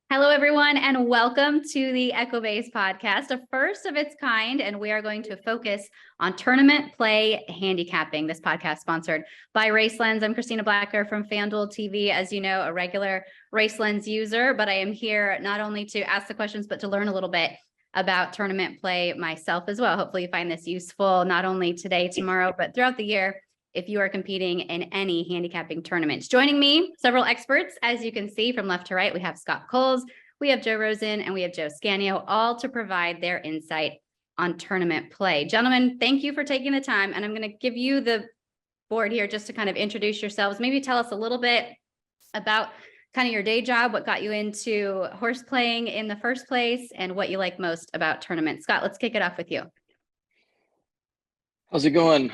Hello, everyone, and welcome to the Echo Base podcast, a first of its kind, and we are going to focus on tournament play handicapping. This podcast sponsored by RaceLens. I'm Christina Blacker from FanDuel TV, as you know, a regular RaceLens user, but I am here not only to ask the questions, but to learn a little bit about tournament play myself as well. Hopefully you find this useful, not only today, tomorrow, but throughout the year, if you are competing in any handicapping tournaments. Joining me, several experts, as you can see from left to right, we have Scott Coles, we have Joe Rosen, and we have Joe Scanio, all to provide their insight on tournament play. Gentlemen, thank you for taking the time, and I'm going to give you the board here just to kind of introduce yourselves. Maybe tell us a little bit about kind of your day job, what got you into horse playing in the first place, and what you like most about tournaments. Scott, let's kick it off with you. How's it going?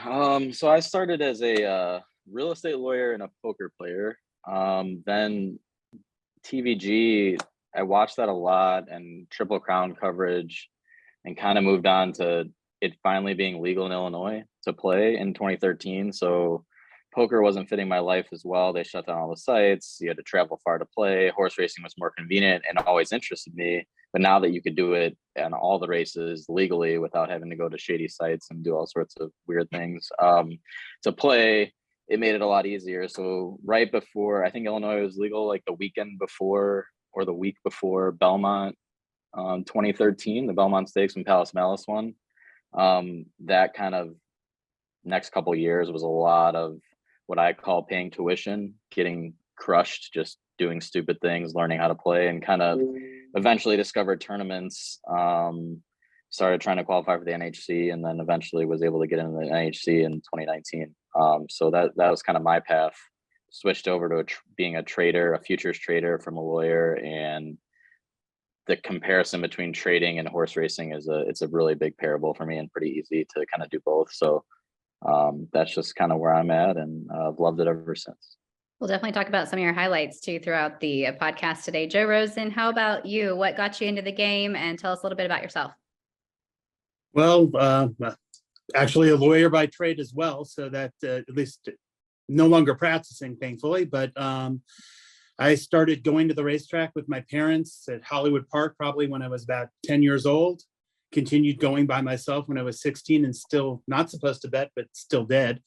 So I started as a real estate lawyer and a poker player. Then TVG, I watched that a lot and Triple Crown coverage, and kind of moved on to it finally being legal in Illinois to play in 2013. So poker wasn't fitting my life as well. They shut down all the sites. You had to travel far to play. Horse racing was more convenient and always interested me. But now that you could do it in all the races legally without having to go to shady sites and do all sorts of weird things to play, it made it a lot easier. So right before, I think Illinois was legal like the weekend before or the week before Belmont, 2013, the Belmont Stakes when Palace Malice won. That kind of next couple of years was a lot of what I call paying tuition, getting crushed, just doing stupid things, learning how to play, and kind of eventually discovered tournaments, started trying to qualify for the NHC, and then eventually was able to get into the NHC in 2019. So that was kind of my path. Switched over to being a trader, a futures trader from a lawyer, and the comparison between trading and horse racing it's a really big parable for me and pretty easy to kind of do both. So that's just kind of where I'm at, and I've loved it ever since. We'll definitely talk about some of your highlights too throughout the podcast today. Joe Rosen, how about you? What got you into the game, and tell us a little bit about yourself? Well, actually a lawyer by trade as well, so that at least no longer practicing, thankfully, but I started going to the racetrack with my parents at Hollywood Park probably when I was about 10 years old. Continued going by myself when I was 16 and still not supposed to bet, but still did.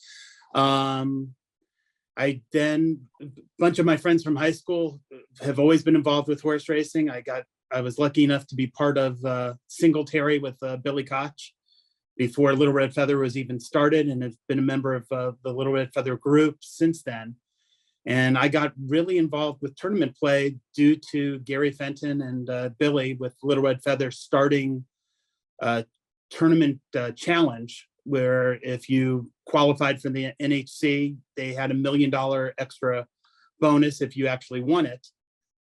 I then, a bunch of my friends from high school have always been involved with horse racing. I was lucky enough to be part of Singletary with Billy Koch before Little Red Feather was even started, and have been a member of the Little Red Feather group since then. And I got really involved with tournament play due to Gary Fenton and Billy with Little Red Feather starting a tournament challenge, where if you qualified for the NHC, they had $1 million extra bonus if you actually won it.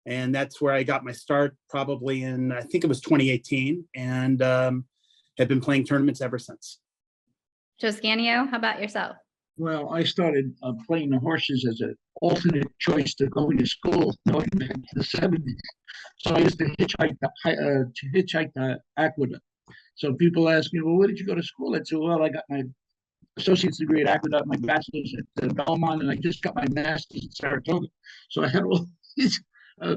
And that's where I got my start, probably in, I think it was 2018, and have been playing tournaments ever since. Joe Scanio, how about yourself? Well, I started playing the horses as an alternate choice to going to school going back to the 70s. So I used to hitchhike the Aqueduct. So people ask me, well, where did you go to school? I'd say, well, I got my associate's degree at Aqueduct, my bachelor's at Belmont, and I just got my master's at Saratoga. So I had all these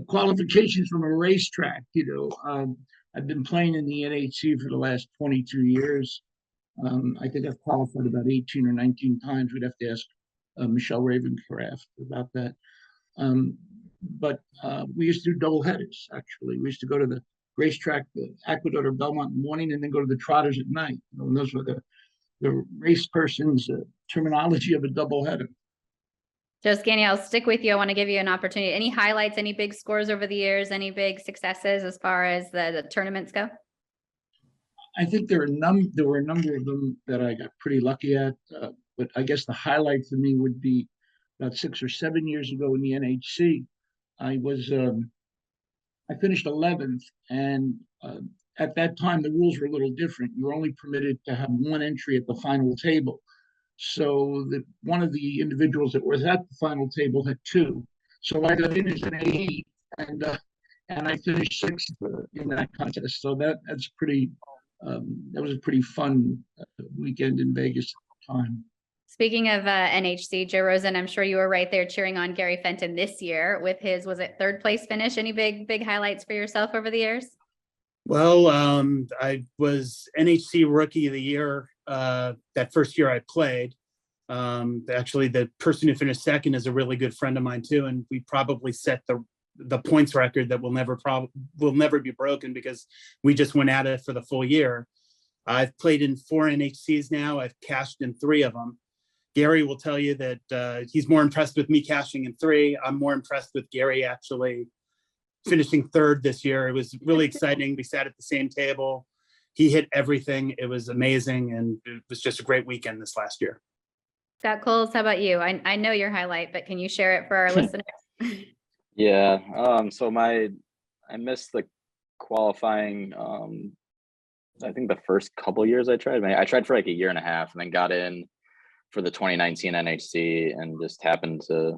qualifications from a racetrack. I've been playing in the NHC for the last 22 years. I think I've qualified about 18 or 19 times. We'd have to ask Michelle Ravencraft about that. But we used to do double headers, actually. We used to go to the racetrack, the Aqueduct or Belmont in the morning, and then go to the Trotters at night. And those were the race person's terminology of a double header. Joe Scanio, I'll stick with you. I want to give you an opportunity. Any highlights, any big scores over the years, any big successes as far as the tournaments go? I think there were a number of them that I got pretty lucky at, but I guess the highlight for me would be about 6 or 7 years ago in the NHC. I finished 11th, and at that time the rules were a little different. You were only permitted to have one entry at the final table. So one of the individuals that was at the final table had two. So I got in as an A8, and I finished 6th in that contest. So that's pretty. That was a pretty fun weekend in Vegas at the time. Speaking of NHC, Joe Rosen, I'm sure you were right there cheering on Gary Fenton this year with his, was it third place finish? Any big highlights for yourself over the years? Well, I was NHC Rookie of the Year that first year I played. Actually, the person who finished second is a really good friend of mine too, and we probably set the points record that will never be broken because we just went at it for the full year. I've played in 4 NHCs now. I've cashed in 3 of them. Gary will tell you that he's more impressed with me cashing in 3. I'm more impressed with Gary actually finishing 3rd this year. It was really exciting. We sat at the same table. He hit everything. It was amazing. And it was just a great weekend this last year. Scott Coles, how about you? I know your highlight, but can you share it for our listeners? Yeah. So I missed the qualifying. I think the first couple of years I tried for like a year and a half and then got in for the 2019 NHC and just happened to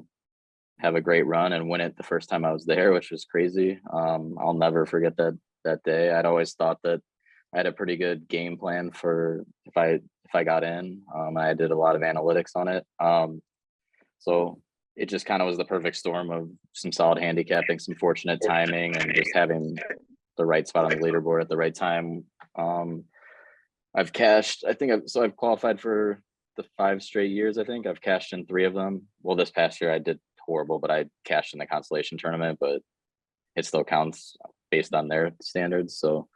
have a great run and win it the first time I was there, which was crazy. I'll never forget that day. I'd always thought that I had a pretty good game plan for if I got in. I did a lot of analytics on it. So it just kind of was the perfect storm of some solid handicapping, some fortunate timing, and just having the right spot on the leaderboard at the right time. I've cashed, I've qualified for the 5 straight years. I think I've cashed in 3 of them. Well, this past year I did horrible, but I cashed in the consolation tournament, but it still counts based on their standards. So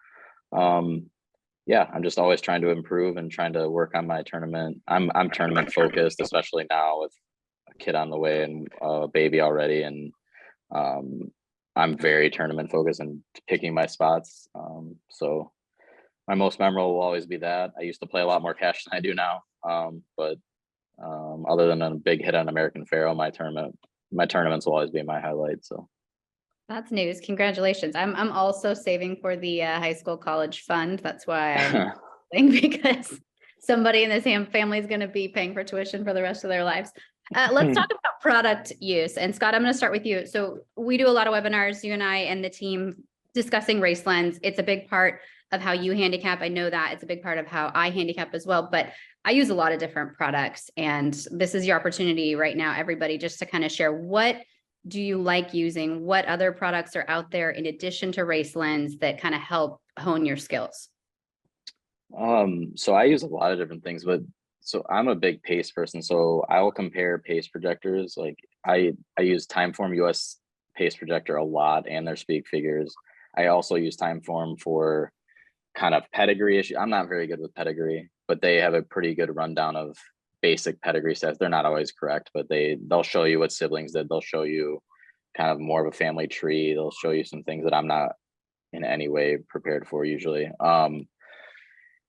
yeah, I'm just always trying to improve and trying to work on my tournament. I'm tournament focused, especially now with a kid on the way and a baby already. And I'm very tournament focused and picking my spots. So my most memorable will always be that. I used to play a lot more cash than I do now. But other than a big hit on American Pharaoh, my tournaments will always be my highlight. So That's news. Congratulations. I'm also saving for the high school college fund. That's why I'm because somebody in this family is going to be paying for tuition for the rest of their lives. Let's talk about product use. And Scott, I'm going to start with you. So we do a lot of webinars, you and I and the team discussing Racelands. It's a big part of how you handicap. I know that it's a big part of how I handicap as well, but I use a lot of different products, and this is your opportunity right now, everybody, just to kind of share what do you like using? What other products are out there in addition to Racelands that kind of help hone your skills? So I use a lot of different things, but so I'm a big pace person. So I will compare pace projectors. Like I use Timeform US pace projector a lot and their speak figures. I also use Timeform for kind of pedigree issue. I'm not very good with pedigree, but they have a pretty good rundown of basic pedigree sets. They're not always correct, but they'll show you what siblings did. They'll show you kind of more of a family tree. They'll show you some things that I'm not in any way prepared for usually.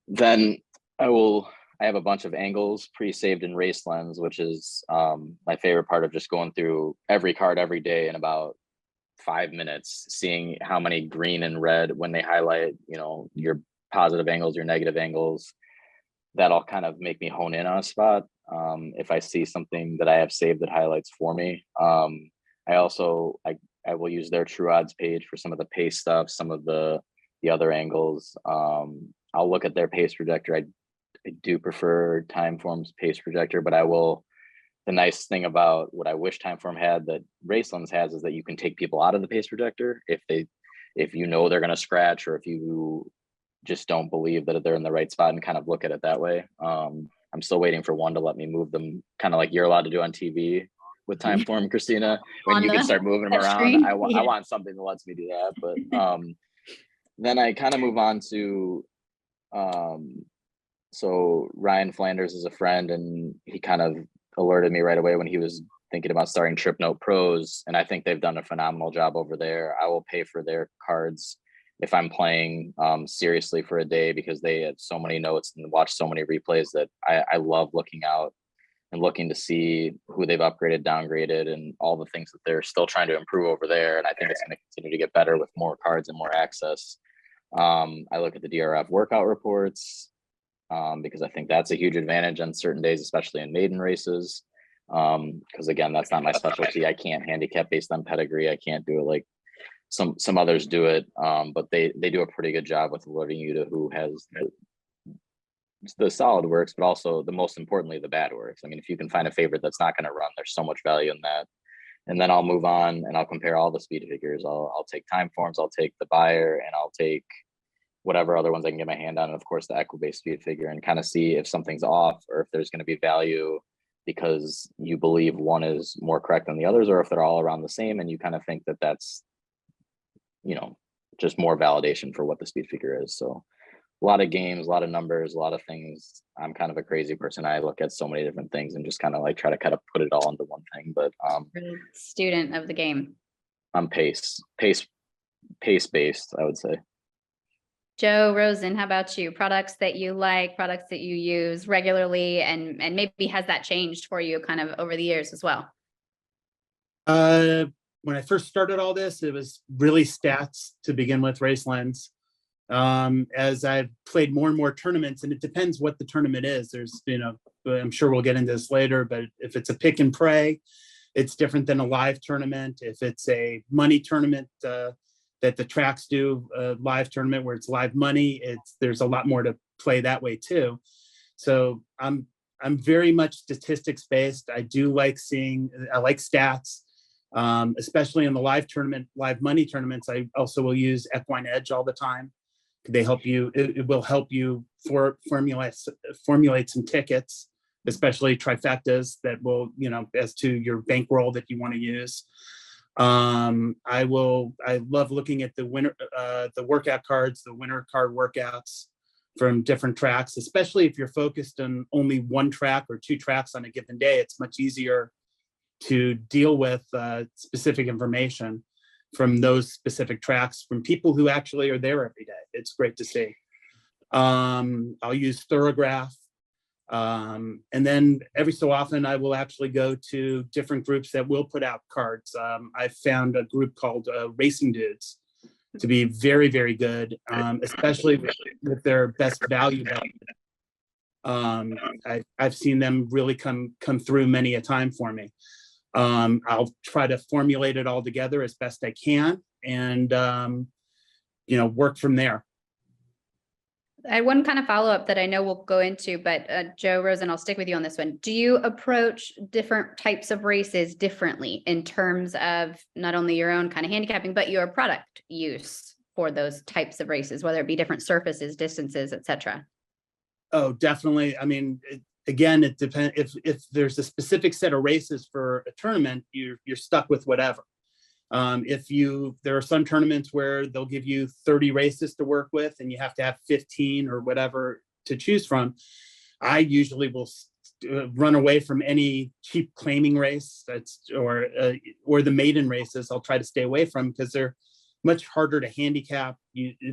Then I have a bunch of angles pre-saved in Racelands, which is my favorite part of just going through every card every day in about 5 minutes, seeing how many green and red when they highlight, your positive angles, your negative angles. That'll kind of make me hone in on a spot. If I see something that I have saved that highlights for me. I will use their True Odds page for some of the pace stuff, some of the other angles. I'll look at their pace projector. I do prefer Timeform's pace projector, but the nice thing about what I wish Timeform had that Racelands has is that you can take people out of the pace projector if you know they're going to scratch, or if you just don't believe that they're in the right spot, and kind of look at it that way. I'm still waiting for one to let me move them, kind of like you're allowed to do on TV with Timeform, Christina, when you can start moving them around. Screen. I want something that lets me do that. But then I kind of move on to so Ryan Flanders is a friend, and he kind of alerted me right away when he was thinking about starting Trip Note Pros, and I think they've done a phenomenal job over there. I will pay for their cards if I'm playing seriously for a day, because they have so many notes and watch so many replays that I love looking out and looking to see who they've upgraded, downgraded, and all the things that they're still trying to improve over there. And I think it's going to continue to get better with more cards and more access. I look at the DRF workout reports because I think that's a huge advantage on certain days, especially in maiden races. Because again, that's not my specialty. I can't handicap based on pedigree. I can't do it like some others do it. But they do a pretty good job with alerting you to who has the solid works, but also the most importantly, the bad works. I mean, if you can find a favorite that's not going to run, there's so much value in that. And then I'll move on and I'll compare all the speed figures. I'll take time forms, I'll take the buyer, and I'll take whatever other ones I can get my hand on, and of course the equibase speed figure, and kind of see if something's off or if there's going to be value because you believe one is more correct than the others, or if they're all around the same and you kind of think that that's, you know, just more validation for what the speed figure is. So a lot of games, a lot of numbers, a lot of things. I'm kind of a crazy person. I look at so many different things and just kind of like try to kind of put it all into one thing. But student of the game. I'm pace based, I would say. Joe Rosen, how about you? Products that you like, products that you use regularly, and maybe has that changed for you kind of over the years as well? When I first started all this, it was really stats to begin with, race lens. As I've played more and more tournaments, and it depends what the tournament is. There's, you know, I'm sure we'll get into this later, but if it's a pick and pray, it's different than a live tournament. If it's a money tournament, that the tracks do, a live tournament where it's live money, there's a lot more to play that way too. So I'm very much statistics based. I like stats, especially in the live money tournaments. I also will use Equine Edge all the time. They help you, it will help you formulate some tickets, especially trifectas that will, you know, as to your bankroll that you want to use. I love looking at the workout cards, the winter card workouts from different tracks, especially if you're focused on only one track or two tracks on a given day. It's much easier to deal with specific information from those specific tracks from people who actually are there every day. It's great to see. I'll use Thorograph. And then every so often I will actually go to different groups that will put out cards. I found a group called Racing Dudes to be very, very good, especially with their best value. I've seen them really come through many a time for me. I'll try to formulate it all together as best I can and, you know, work from there. I had one kind of follow-up that I know we'll go into, but Joe Rosen, I'll stick with you on this one. Do you approach different types of races differently in terms of not only your own kind of handicapping, but your product use for those types of races, whether it be different surfaces, distances, et cetera? Oh, definitely. I mean, again, it depends. If there's a specific set of races for a tournament, you're stuck with whatever. There are some tournaments where they'll give you 30 races to work with and you have to have 15 or whatever to choose from. I usually will run away from any cheap claiming race or the maiden races. I'll try to stay away from because they're much harder to handicap.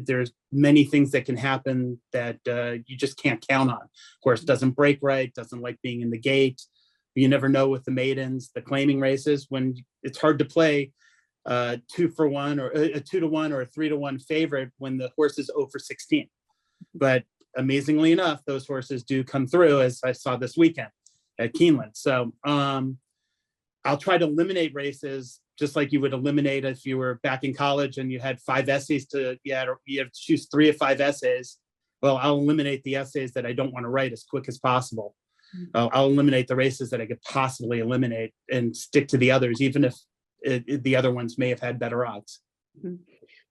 There's many things that can happen that you just can't count on. Horse doesn't break right, doesn't like being in the gate. You never know with the maidens, the claiming races, when it's hard to play 2-for-1 or a 2-to-1 or a 3-to-1 favorite when the horse is 0 for 16. But amazingly enough, those horses do come through, as I saw this weekend at Keeneland. So I'll try to eliminate races just like you would eliminate if you were back in college and you had 5 essays you have to choose 3 of 5 essays. Well, I'll eliminate the essays that I don't want to write as quick as possible. I'll eliminate the races that I could possibly eliminate and stick to the others, even if the other ones may have had better odds.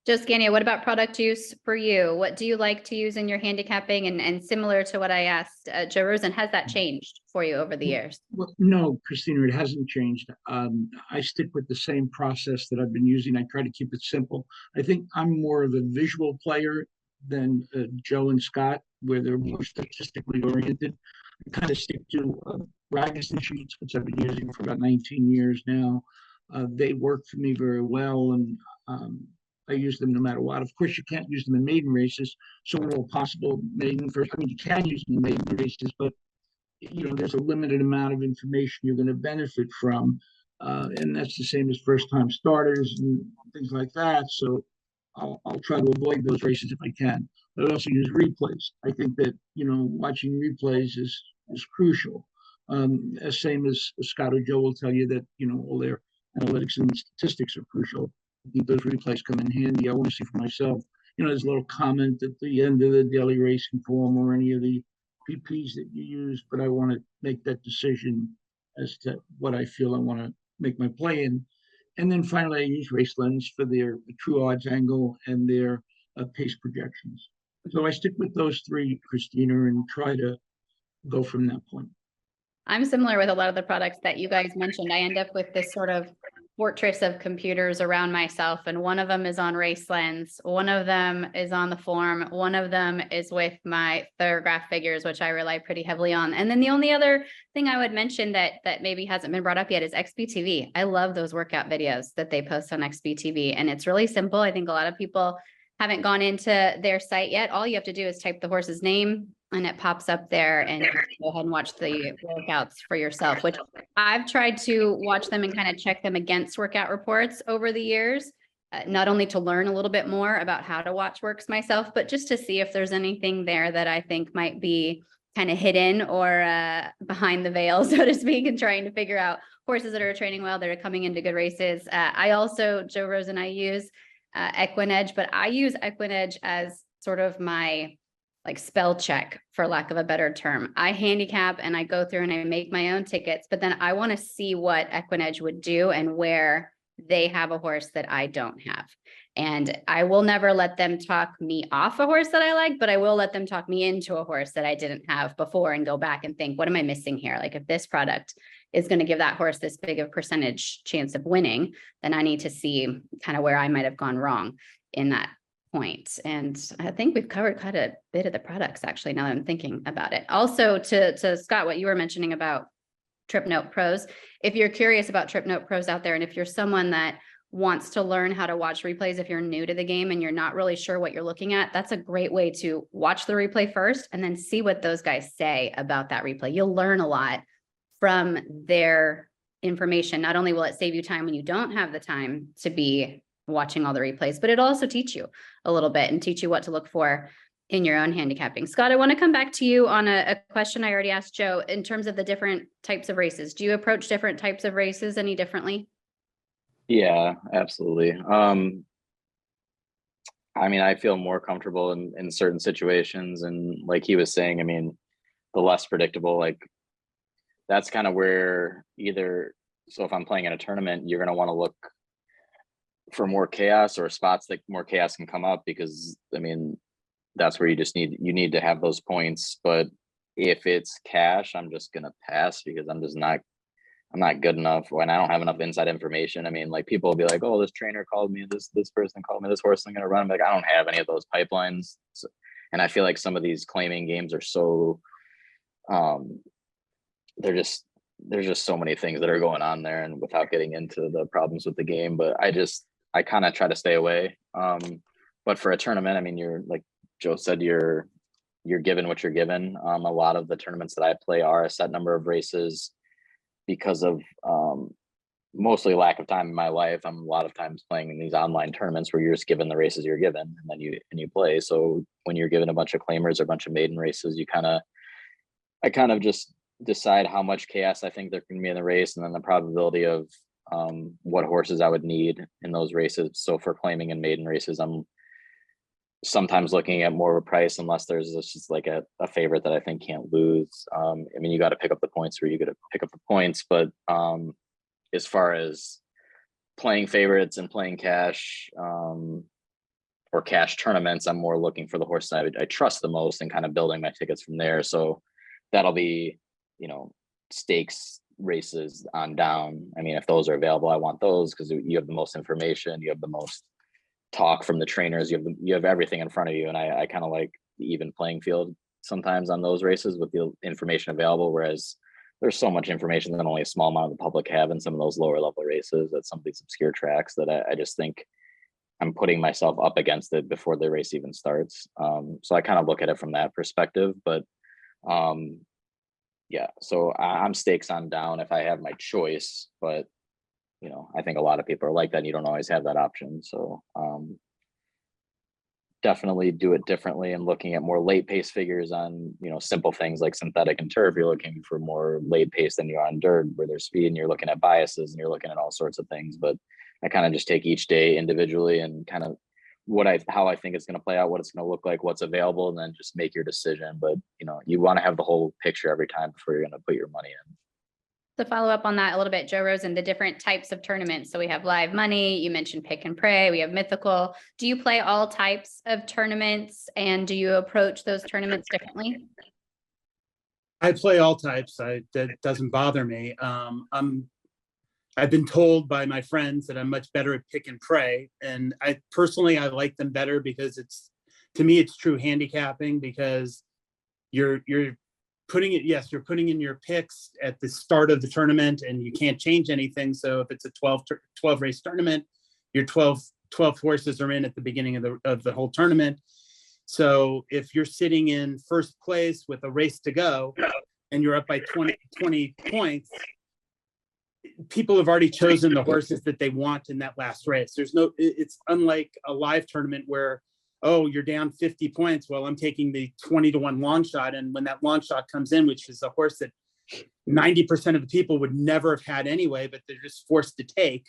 Joe Scanio, what about product use for you? What do you like to use in your handicapping? And similar to what I asked, Joe Rosen, has that changed for you over the years? Well, no, Christina, it hasn't changed. I stick with the same process that I've been using. I try to keep it simple. I think I'm more of a visual player than Joe and Scott, where they're more statistically oriented. I kind of stick to Ragusan sheets, which I've been using for about 19 years now. They work for me very well, and I use them no matter what. Of course, you can't use them in maiden races, so where possible, maiden first. I mean, you can use them in maiden races, but you know, there's a limited amount of information you're going to benefit from, and that's the same as first-time starters and things like that. So I'll try to avoid those races if I can. But I also use replays. I think that, you know, watching replays is crucial. As same as Scott or Joe will tell you that, you know, all their analytics and statistics are crucial. I think those replays come in handy. I want to see for myself. You know, there's a little comment at the end of the daily racing form or any of the PPs that you use, but I want to make that decision as to what I feel I want to make my play in. And then finally, I use race lens for their true odds angle and their pace projections. So I stick with those three, Christina, and try to go from that point. I'm similar with a lot of the products that you guys mentioned. I end up with this sort of fortress of computers around myself, and one of them is on Race Lens, one of them is on the form, one of them is with my Thorograph figures, which I rely pretty heavily on. And then the only other thing I would mention that maybe hasn't been brought up yet is XBTV. I love those workout videos that they post on XBTV, and it's really simple. I think a lot of people haven't gone into their site yet. All you have to do is type the horse's name and it pops up there, and you can go ahead and watch the workouts for yourself, which I've tried to watch them and kind of check them against workout reports over the years, not only to learn a little bit more about how to watch works myself, but just to see if there's anything there that I think might be kind of hidden or behind the veil, so to speak, and trying to figure out horses that are training well, that are coming into good races. I also, Joe Rosen, I use Equinedge, but I use Equinedge as sort of my like spell check, for lack of a better term. I handicap and I go through and I make my own tickets, but then I want to see what Equinedge would do and where they have a horse that I don't have. And I will never let them talk me off a horse that I like, but I will let them talk me into a horse that I didn't have before and go back and think, what am I missing here? Like, if this product is going to give that horse this big of percentage chance of winning, then I need to see kind of where I might have gone wrong in that point. And I think we've covered quite a bit of the products, actually, now that I'm thinking about it. Also, to Scott, what you were mentioning about TripNote Pros, if you're curious about TripNote Pros out there, and if you're someone that wants to learn how to watch replays, if you're new to the game and you're not really sure what you're looking at, that's a great way to watch the replay first and then see what those guys say about that replay. You'll learn a lot from their information. Not only will it save you time when you don't have the time to be watching all the replays, but it'll also teach you a little bit and teach you what to look for in your own handicapping. Scott, I want to come back to you on a question I already asked Joe in terms of the different types of races. Do you approach different types of races any differently? Yeah, absolutely. I mean, I feel more comfortable in certain situations, and like he was saying, I mean, the less predictable, like that's kind of where either, so if I'm playing in a tournament, you're going to want to look for more chaos or spots that more chaos can come up, because I mean, that's where you need to have those points. But if it's cash, I'm just going to pass, because I'm not good enough when I don't have enough inside information. I mean, like, people will be like, oh, this trainer called me, this person called me, this horse I'm going to run. I'm like, I don't have any of those pipelines. So, and I feel like some of these claiming games are so, there's just so many things that are going on there, and without getting into the problems with the game, but I kind of try to stay away. But for a tournament, I mean, you're, like Joe said, you're given what you're given. A lot of the tournaments that I play are a set number of races, because of mostly lack of time in my life. I'm a lot of times playing in these online tournaments where you're just given the races you're given, and then you play. So when you're given a bunch of claimers or a bunch of maiden races, I kind of just decide how much chaos I think there can be in the race, and then the probability of what horses I would need in those races. So for claiming and maiden races, I'm sometimes looking at more of a price, unless there's just like a favorite that I think can't lose. I mean, you got to pick up the points where you got to pick up the points, but as far as playing favorites and playing cash or cash tournaments, I'm more looking for the horse I trust the most and kind of building my tickets from there. So that'll be, stakes races on down. I mean, if those are available, I want those, because you have the most information, you have the most talk from the trainers, you have everything in front of you. And I kind of like the even playing field sometimes on those races with the information available, whereas there's so much information that only a small amount of the public have in some of those lower level races at some of these obscure tracks, that I just think I'm putting myself up against it before the race even starts. So I kind of look at it from that perspective. But yeah, so I'm stakes on down if I have my choice, but I think a lot of people are like that, and you don't always have that option. So definitely do it differently, and looking at more late pace figures on, simple things like synthetic and turf. You're looking for more late pace than you are on dirt, where there's speed, and you're looking at biases, and you're looking at all sorts of things. But I kind of just take each day individually and kind of how I think it's going to play out, what it's going to look like, what's available, and then just make your decision. But you want to have the whole picture every time before you're going to put your money in. To follow up on that a little bit, Joe Rosen, the different types of tournaments. So we have live money, you mentioned pick and pray, we have mythical. Do you play all types of tournaments, and do you approach those tournaments differently? I play all types. That doesn't bother me. I've been told by my friends that I'm much better at pick and pray, and I like them better because to me it's true handicapping, because you're putting in your picks at the start of the tournament and you can't change anything. So if it's a 12 race tournament, your 12 horses are in at the beginning of the whole tournament. So if you're sitting in first place with a race to go and you're up by 20 points, people have already chosen the horses that they want in that last race. It's unlike a live tournament where, oh, you're down 50 points. Well, I'm taking the 20-1 long shot. And when that long shot comes in, which is a horse that 90% of the people would never have had anyway, but they're just forced to take,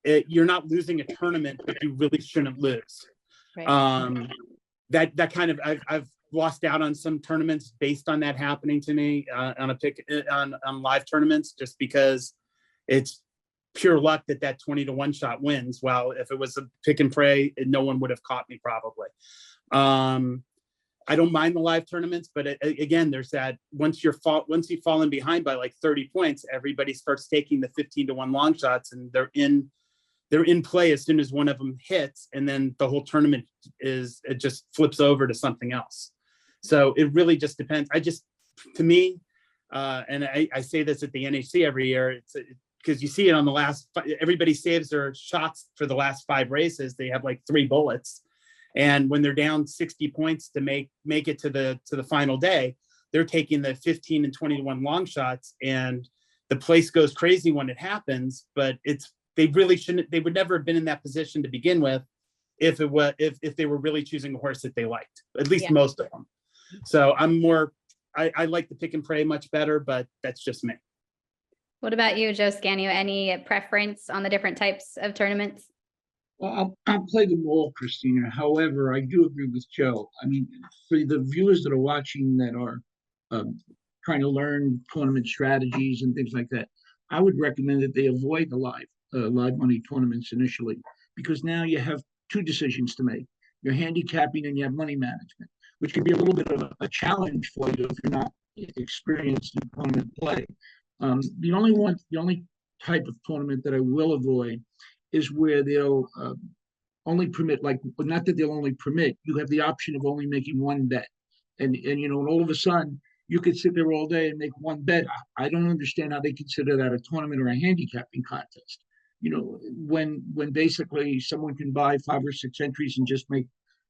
you're not losing a tournament, but you really shouldn't lose. Right. That kind of, I've lost out on some tournaments based on that happening to me on live tournaments, just because it's pure luck that 20-1 shot wins. Well, if it was a pick and pray, no one would have caught me probably. I don't mind the live tournaments, but again, there's that once you've fallen behind by like 30 points, everybody starts taking the 15-1 long shots, and they're in play as soon as one of them hits, and then the whole tournament it just flips over to something else. So it really just depends. To me, and I say this at the NHC every year, because you see it on the last, everybody saves their shots for the last 5 races. They have like 3 bullets. And when they're down 60 points to make it to the final day, they're taking the 15 and 20-1 long shots, and the place goes crazy when it happens. But they would never have been in that position to begin with if they were really choosing a horse that they liked, at least most of them. So I like the pick and pray much better, but that's just me. What about you, Joe Scanio? Any preference on the different types of tournaments? Well, I'll play them all, Christina. However, I do agree with Joe. I mean, for the viewers that are watching that are trying to learn tournament strategies and things like that, I would recommend that they avoid the live money tournaments initially, because now you have 2 decisions to make. You're handicapping and you have money management, which can be a little bit of a challenge for you if you're not experienced in tournament play. The only type of tournament that I will avoid is where they'll only permit, not that they'll only permit, you have the option of only making 1 bet. And all of a sudden you could sit there all day and make 1 bet. I don't understand how they consider that a tournament or a handicapping contest. When basically someone can buy 5 or 6 entries and just make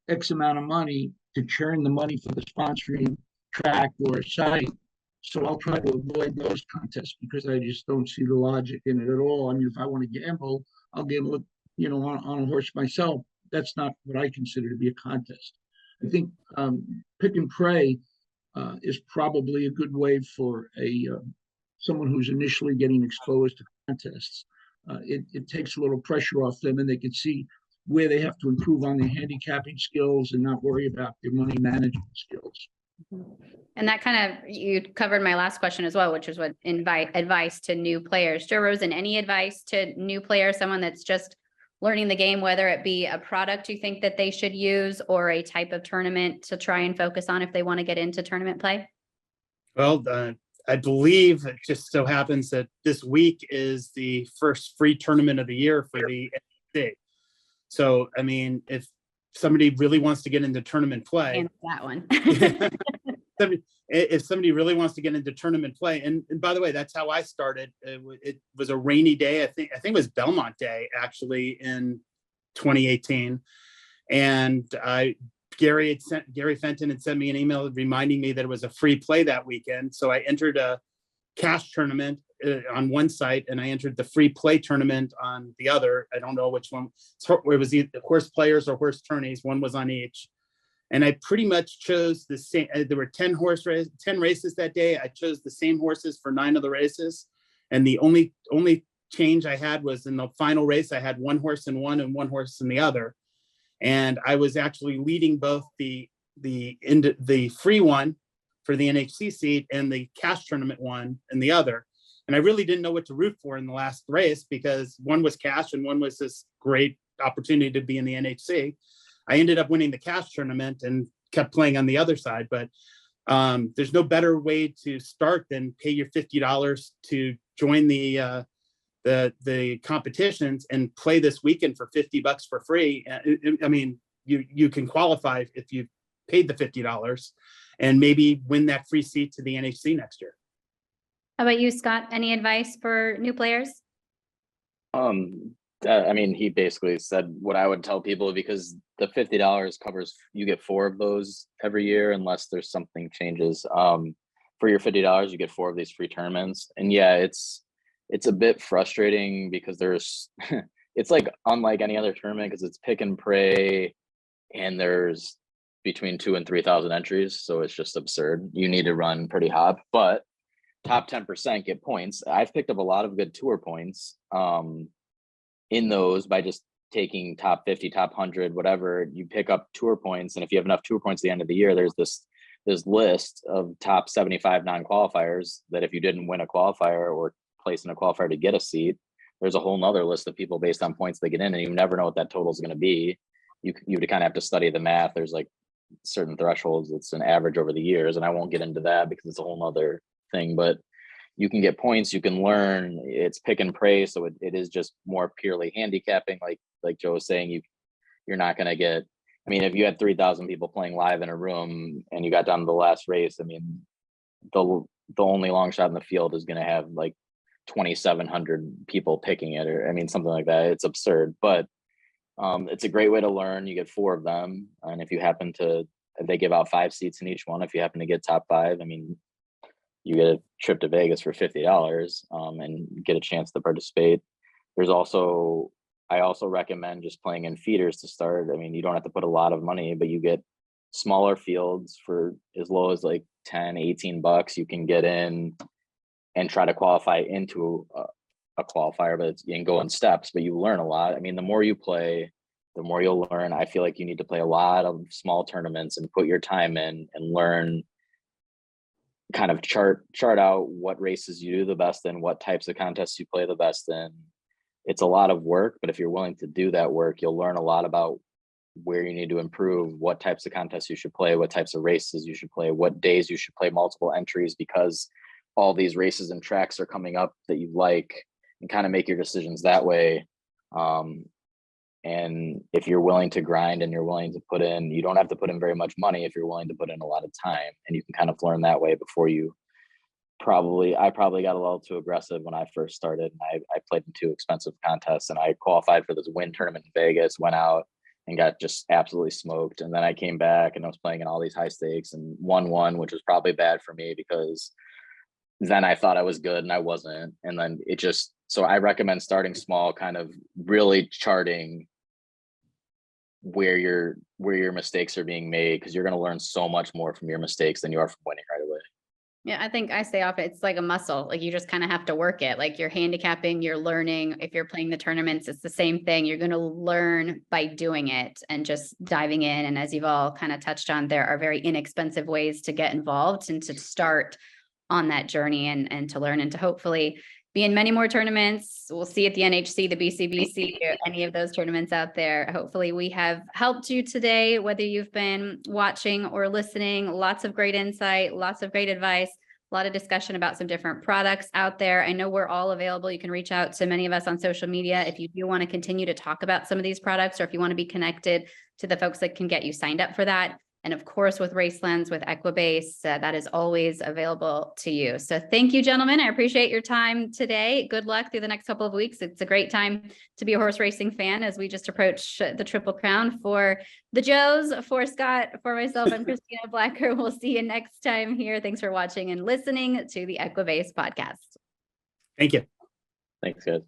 X amount of money to churn the money for the sponsoring track or site. So I'll try to avoid those contests because I just don't see the logic in it at all. I mean, if I want to gamble, I'll gamble, on a horse myself. That's not what I consider to be a contest. I think pick and pray is probably a good way for someone who's initially getting exposed to contests. It takes a little pressure off them, and they can see where they have to improve on their handicapping skills and not worry about their money management skills. And that you covered my last question as well, which is what advice to new players. Joe Rosen, any advice to new players, someone that's just learning the game, whether it be a product you think that they should use or a type of tournament to try and focus on if they want to get into tournament play? Well, I believe it just so happens that this week is the first free tournament of the year for the NHC. So, I mean, if somebody really wants to get into tournament play, and that one. If somebody really wants to get into tournament play, and by the way, that's how I started. It was a rainy day. I think it was Belmont Day actually in 2018, and Gary Fenton had sent me an email reminding me that it was a free play that weekend. So I entered a cash tournament on one site, and I entered the free play tournament on the other. I don't know which one. It was either horse players or horse tourneys. One was on each. And I pretty much chose the same. There were 10 races that day. I chose the same horses for 9 of the races. And the only change I had was in the final race, I had 1 horse in one and 1 horse in the other. And I was actually leading both the free one for the NHC seat and the cash tournament one in the other. And I really didn't know what to root for in the last race because one was cash and one was this great opportunity to be in the NHC. I ended up winning the cash tournament and kept playing on the other side. But there's no better way to start than pay your $50 to join the competitions and play this weekend for $50 for free. I mean, you can qualify if you paid the $50 and maybe win that free seat to the NHC next year. How about you, Scott? Any advice for new players? I mean, he basically said what I would tell people, because the $50 covers, you get 4 of those every year unless there's something changes. For your $50, you get 4 of these free tournaments. And yeah, it's a bit frustrating because there's it's like unlike any other tournament because it's pick and pray and there's between 2,000 and 3,000 entries. So it's just absurd. You need to run pretty hot, but top 10% get points. I've picked up a lot of good tour points in those by just taking top 50, top 100, whatever. You pick up tour points. And if you have enough tour points at the end of the year, there's this list of top 75 non-qualifiers that if you didn't win a qualifier or place in a qualifier to get a seat, there's a whole nother list of people based on points they get in, and you never know what that total is going to be. You would kind of have to study the math. There's like certain thresholds. It's an average over the years, and I won't get into that because it's a whole nother thing, but you can get points, you can learn. It's pick and pray, so it is just more purely handicapping. Like Joe was saying, you're not going to get, I mean, if you had 3,000 people playing live in a room and you got down to the last race, I mean, the only long shot in the field is going to have like 2,700 people picking it, or I mean, something like that. It's absurd, but it's a great way to learn. You get 4 of them, and if you happen to, they give out 5 seats in each one. If you happen to get top 5, I mean, you get a trip to Vegas for $50 and get a chance to participate. I also recommend just playing in feeders to start. I mean, you don't have to put a lot of money, but you get smaller fields for as low as like 10, $18. You can get in and try to qualify into a qualifier, but you can go in steps, but you learn a lot. I mean, the more you play, the more you'll learn. I feel like you need to play a lot of small tournaments and put your time in and learn, kind of chart out what races you do the best in, what types of contests you play the best in. It's a lot of work, but if you're willing to do that work, you'll learn a lot about where you need to improve, what types of contests you should play, what types of races you should play, what days you should play multiple entries, because all these races and tracks are coming up that you like, and kind of make your decisions that way. And if you're willing to grind and you're willing to put in, you don't have to put in very much money if you're willing to put in a lot of time, and you can kind of learn that way before you I probably got a little too aggressive when I first started. I played in 2 expensive contests, and I qualified for this win tournament in Vegas, went out and got just absolutely smoked. And then I came back and I was playing in all these high stakes and won one, which was probably bad for me because then I thought I was good and I wasn't. And then so I recommend starting small, kind of really charting where your mistakes are being made, because you're going to learn so much more from your mistakes than you are from winning right away. Yeah, I think I say often, it's like a muscle. Like you just kind of have to work it. Like you're handicapping, you're learning. If you're playing the tournaments, it's the same thing. You're going to learn by doing it and just diving in. And as you've all kind of touched on, there are very inexpensive ways to get involved and to start on that journey and to learn and to hopefully be in many more tournaments. We'll see at the NHC, the BCBC, any of those tournaments out there. Hopefully we have helped you today, whether you've been watching or listening. Lots of great insight, lots of great advice, a lot of discussion about some different products out there. I know we're all available. You can reach out to many of us on social media if you do want to continue to talk about some of these products, or if you want to be connected to the folks that can get you signed up for that. And of course, with Racelands, with Equibase, that is always available to you. So thank you, gentlemen. I appreciate your time today. Good luck through the next couple of weeks. It's a great time to be a horse racing fan as we just approach the Triple Crown. For the Joes, for Scott, for myself, and Christina Blacker. We'll see you next time here. Thanks for watching and listening to the Equibase podcast. Thank you. Thanks, guys.